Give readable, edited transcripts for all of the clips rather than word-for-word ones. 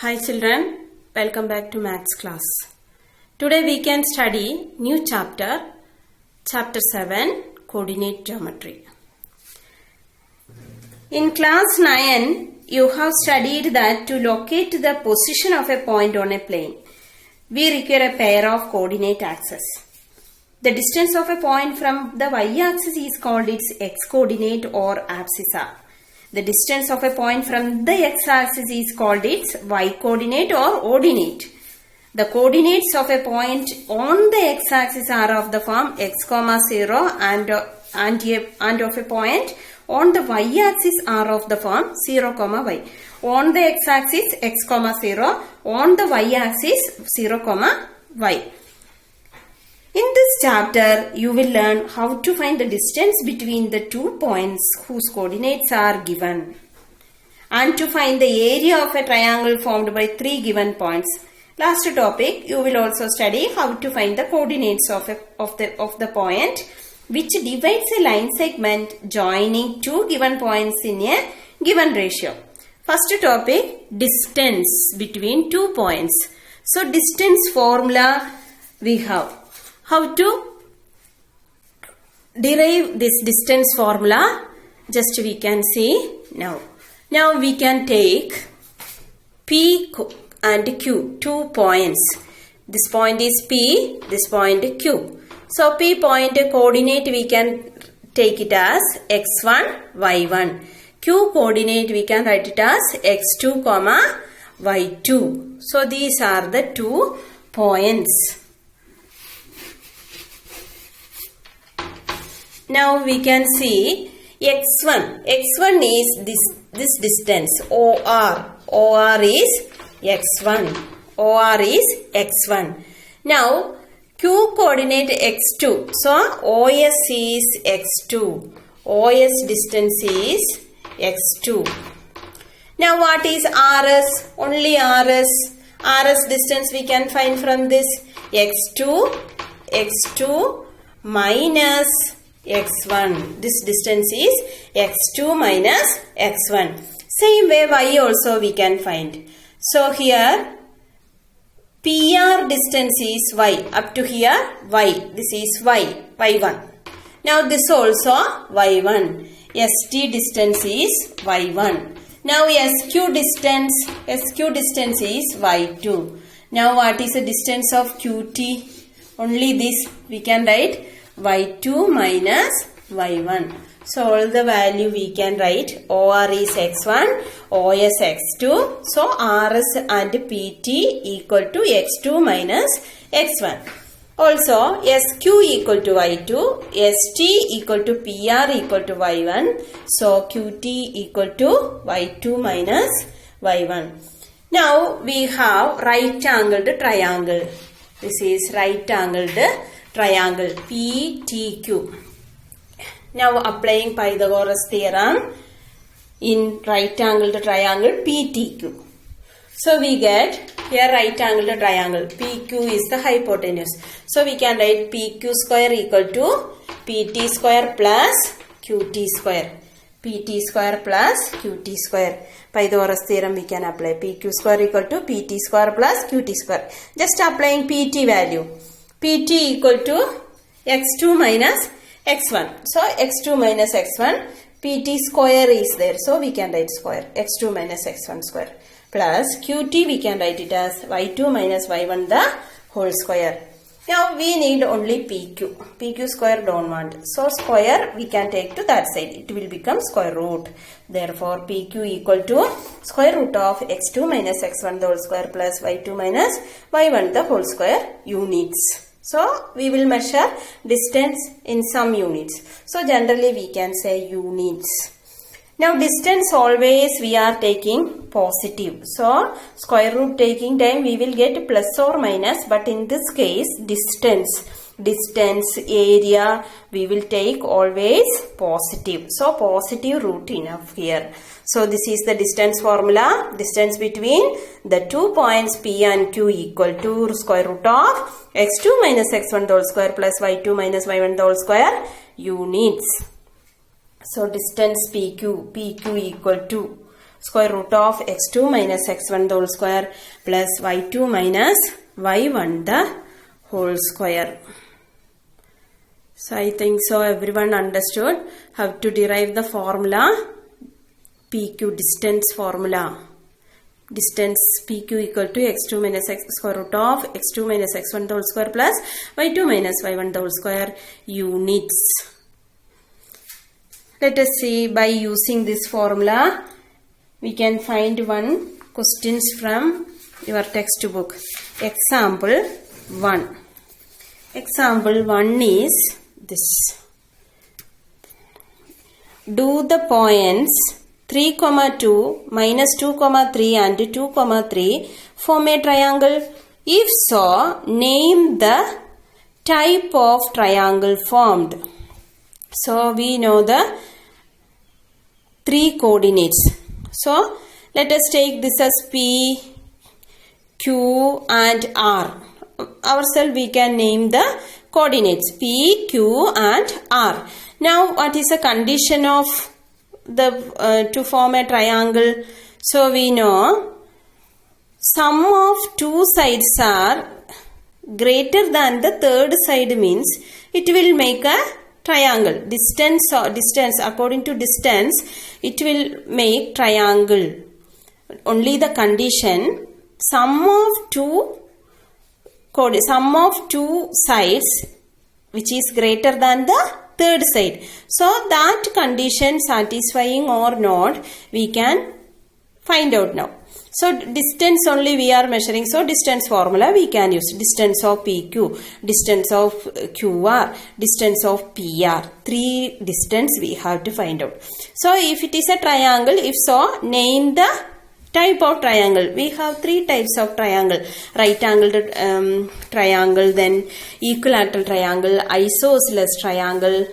Hi children, welcome back to Maths class. Today we can study new chapter 7, Coordinate Geometry. In class 9, you have studied that to locate the position of a point on a plane, we require a pair of coordinate axes. The distance of a point from the y-axis is called its x-coordinate or abscissa. The distance of a point from the x-axis is called its y-coordinate or ordinate. The coordinates of a point on the x-axis are of the form x, 0 and of a point on the y-axis are of the form 0, y. On the x-axis x, 0, on the y-axis 0, y. In this chapter, you will learn how to find the distance between the 2 points whose coordinates are given, and to find the area of a triangle formed by 3 given points. Last topic, you will also study how to find the coordinates of the point which divides a line segment joining 2 given points in a given ratio. First topic, distance between 2 points. So, distance formula we have. How to derive this distance formula? Just we can see now. Now we can take P and Q, 2 points. This point is P, this point Q. So P point coordinate we can take it as x1, y1. Q coordinate we can write it as x2, y2. So these are the 2 points. Now we can see x1. x1 is this distance OR. OR is x1. OR is x1. Now Q coordinate x2. So OS is x2. OS distance is x2. Now what is RS? Only RS. RS distance we can find from this x2 minus x1. This distance is x2 minus x1. Same way y also we can find. So here PR distance is y. Up to here y. This is y. y1. Now this also y1. ST distance is y1. Now SQ distance is y2. Now what is the distance of QT? Only this we can write y2 minus y1. So all the value we can write. OR is x1, OS x2. So RS and PT equal to x2 minus x1. Also SQ equal to y2, ST equal to PR equal to y1. So QT equal to y2 minus y1. Now we have right angled triangle. This is right angled triangle PTQ. Now applying Pythagoras theorem in right angled triangle PTQ. So we get here right angled triangle. PQ is the hypotenuse. So we can write PQ square equal to PT square plus QT square. PT square plus QT square. Pythagoras theorem we can apply. PQ square equal to PT square plus QT square. Just applying PT value. PT equal to x2 minus x1. So x2 minus x1. PT square is there. So we can write square. x2 minus x1 square. Plus QT we can write it as y2 minus y1 the whole square. Now we need only PQ. PQ square don't want. So square we can take to that side. It will become square root. Therefore PQ equal to square root of x2 minus x1 the whole square plus y2 minus y1 the whole square units. So we will measure distance in some units. So generally we can say units. Now distance always we are taking positive. So square root taking time we will get plus or minus, but in this case distance area we will take always positive. So positive root enough here. So this is the distance formula. Distance between the 2 points P and Q equal to square root of x2 minus x1 the whole square plus y2 minus y1 the whole square units. So distance PQ equal to square root of x2 minus x1 the whole square plus y2 minus y1 the whole square. So I think so everyone understood how to derive the formula PQ, distance formula. Distance PQ equal to x2 minus x square root of x2 minus x1 the whole square plus y2 minus y1 the whole square units. Let us see, by using this formula we can find one questions from your textbook. Example 1. Example 1 is this. Do the points 3, 2, minus 2, 3 and 2, 3 form a triangle? If so, name the type of triangle formed. So, we know the 3 coordinates. So, let us take this as P, Q and R. Ourselves we can name the coordinates P, Q and R. Now, what is the condition of the to form a triangle? So we know sum of two sides are greater than the third side means it will make a triangle. Distance according to distance it will make triangle. Only the condition sum of two sides which is greater than the third side. So that condition satisfying or not we can find out now. So distance only we are measuring. So distance formula we can use. Distance of PQ, distance of QR, distance of PR. 3 distance we have to find out. So if it is a triangle, if so, name the type of triangle. We have 3 types of triangle. Right angled triangle, then equilateral triangle, isosceles triangle,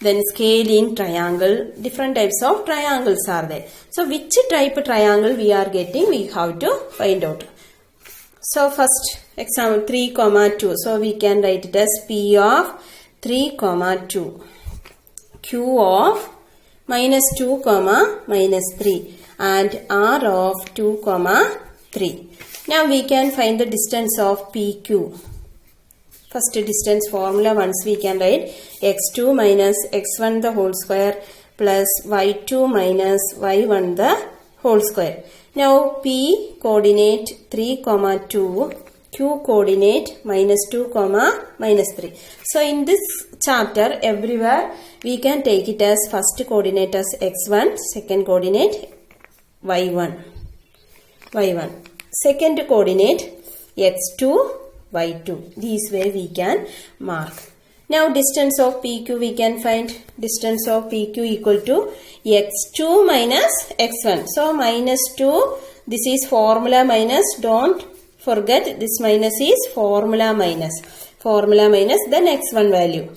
then scalene triangle. Different types of triangles are there. So which type of triangle we are getting, we have to find out. So first example 3, 2. So we can write it as P of 3, 2. Q of minus 2, minus 3. And R of 2, 3. Now we can find the distance of PQ. First distance formula once we can write x2 minus x1 the whole square plus y2 minus y1 the whole square. Now P coordinate 3, 2, Q coordinate minus 2, minus 3. So in this chapter everywhere we can take it as first coordinate as x1, second coordinate y1. Second coordinate x2, y2. This way we can mark. Now distance of PQ we can find. Distance of PQ equal to x2 minus x1. So minus 2, this is formula minus. Don't forget this minus is formula minus. Formula minus then x1 value.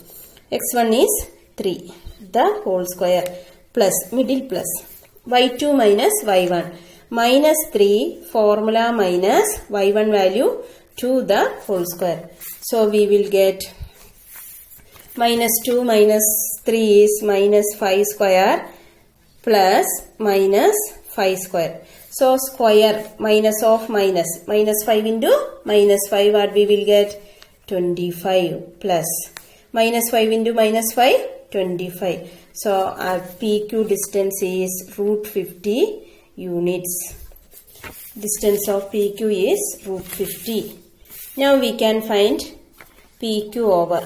x1 is 3. The whole square plus middle plus. y2 minus y1. Minus 3 formula minus y1 value to the whole square. So we will get minus 2 minus 3 is minus 5 square plus minus 5 square. So square minus of minus. Minus 5 into minus 5 what we will get 25 plus minus 5 into minus 5 25. So our PQ distance is root 50 units. Distance of PQ is root 50. Now we can find PQ over.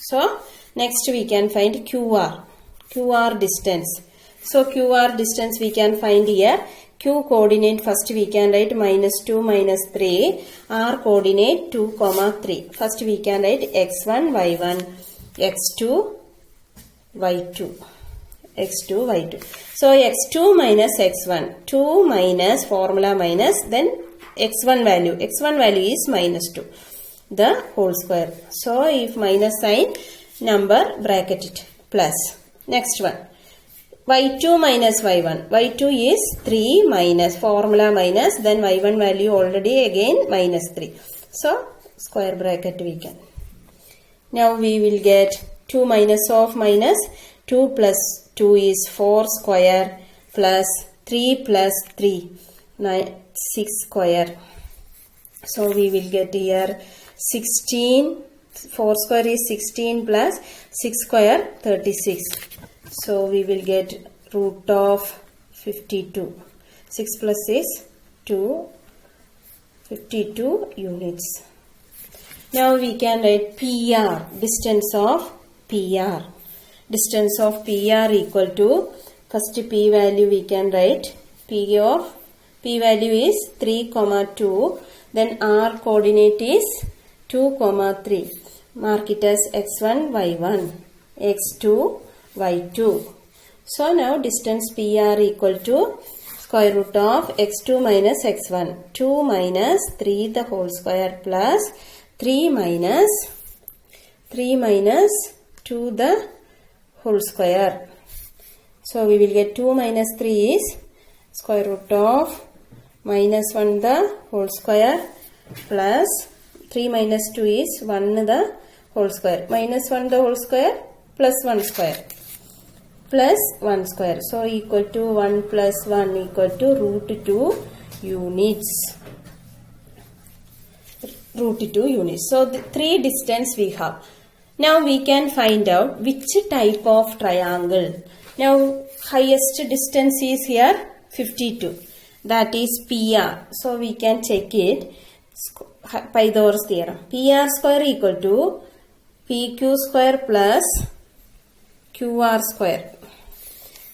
So next we can find QR. QR distance. So QR distance we can find here. Q coordinate first we can write minus 2 minus 3. R coordinate 2, 3. First we can write x1, y1, x2, y2. x2, y2. So x2 minus x1. 2 minus formula minus then x1 value. x1 value is minus 2. The whole square. So if minus sign number bracket it plus. Next one. y2 minus y1. y2 is 3 minus formula minus then y1 value already again minus 3. So square bracket we can. Now we will get 2 minus of minus 2 plus 2 is 4 square plus 3 plus 3, 6 square. So we will get here 16, 4 square is 16 plus 6 square 36. So we will get root of 52. 6 plus 6, 2, 52 units. Now we can write PR, distance of PR. Distance of PR equal to, first P value we can write, P value is 3, 2, then R coordinate is 2, 3. Mark it as x1, y1, x2, y2. So now distance PR equal to square root of x2 minus x1. 2 minus 3 the whole square plus 3 minus 2 the whole square. So we will get 2 minus 3 is square root of minus 1 the whole square plus 3 minus 2 is 1 the whole square. Minus 1 the whole square plus 1 square. Plus 1 square. So equal to 1 plus 1 equal to root 2 units. Root 2 units. So the 3 distance we have. Now we can find out which type of triangle. Now highest distance is here 52. That is PR. So we can check it. Pythagoras theorem. PR square equal to PQ square plus QR square.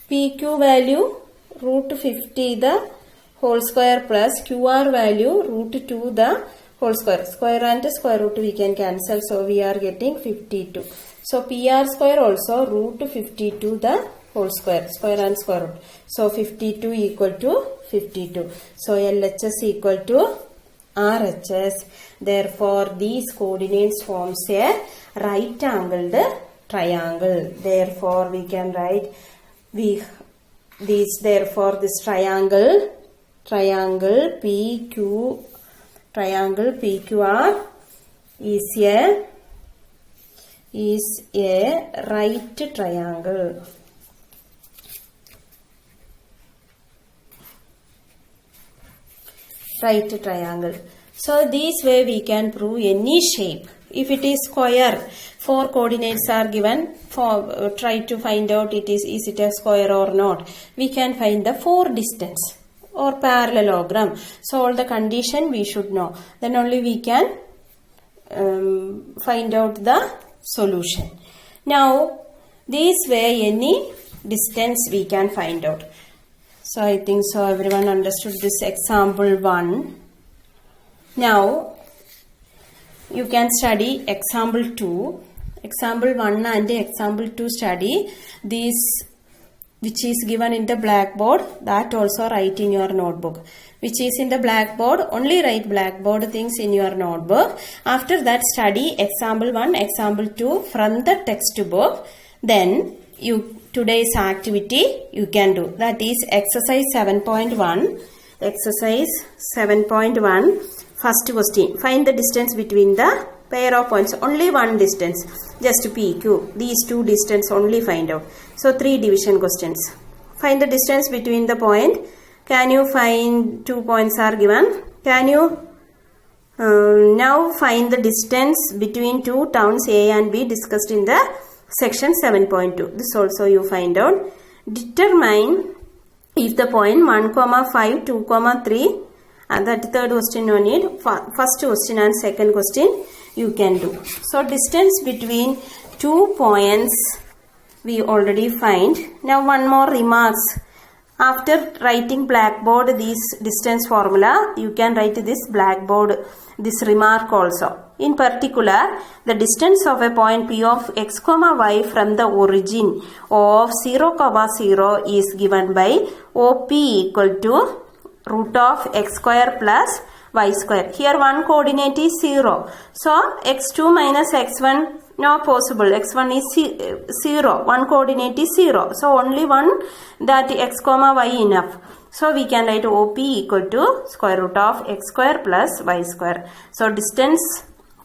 PQ value root 50 the whole square plus QR value root 2 the whole square. Square and square root we can cancel. So we are getting 52. So PR square also root 52 the whole square. Square and square root. So 52 equal to 52. So LHS equal to RHS. Therefore these coordinates forms a right angled triangle. Therefore we can write therefore this triangle PQR is a right triangle. Right triangle. So this way we can prove any shape. If it is square, 4 coordinates are given. Try to find out is it a square or not. We can find the 4 distance or parallelogram. So all the condition we should know. Then only we can find out the solution. Now this way any distance we can find out. So I think so everyone understood this example 1. Now you can study example 2. Example 1 and example 2 study this which is given in the blackboard, that also write in your notebook. Which is in the blackboard, only write blackboard things in your notebook. After that study example 1, example 2 from the textbook. Then today's activity you can do. That is exercise 7.1. Exercise 7.1. First question. Find the distance between the pair of points. Only one distance. Just PQ. These 2 distance only find out. So 3 division questions. Find the distance between the point. Can you find 2 points are given? Can you now find the distance between 2 towns A and B discussed in the section 7.2. This also you find out. Determine if the point 1, 5, 2, 3 and that third question no need. First question and second question you can do. So distance between 2 points we already find. Now one more remarks. After writing blackboard this distance formula, you can write this blackboard this remark also. In particular, the distance of a point P of x, y from the origin of 0, 0 is given by OP equal to root of x square plus y square. Here one coordinate is 0. So x2 minus x1 not possible. x1 is 0. One coordinate is 0. So only one, that x, y enough. So we can write OP equal to square root of x square plus y square. So distance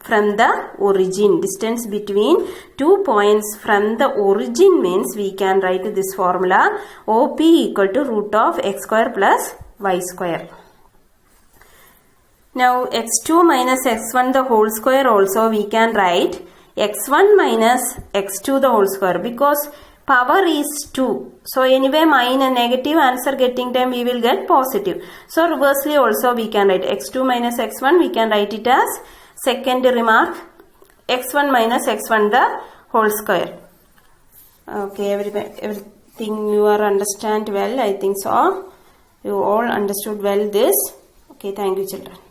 from the origin. Distance between 2 points from the origin means we can write this formula OP equal to root of x square plus y square. Now x2 minus x1 the whole square also we can write x1 minus x2 the whole square because power is 2. So anyway minus negative answer getting time we will get positive. So reversely also we can write x2 minus x1 we can write it as second remark x1 minus x1 the whole square. Okay, everything you are understand well, I think so. You all understood well this. Okay, thank you children.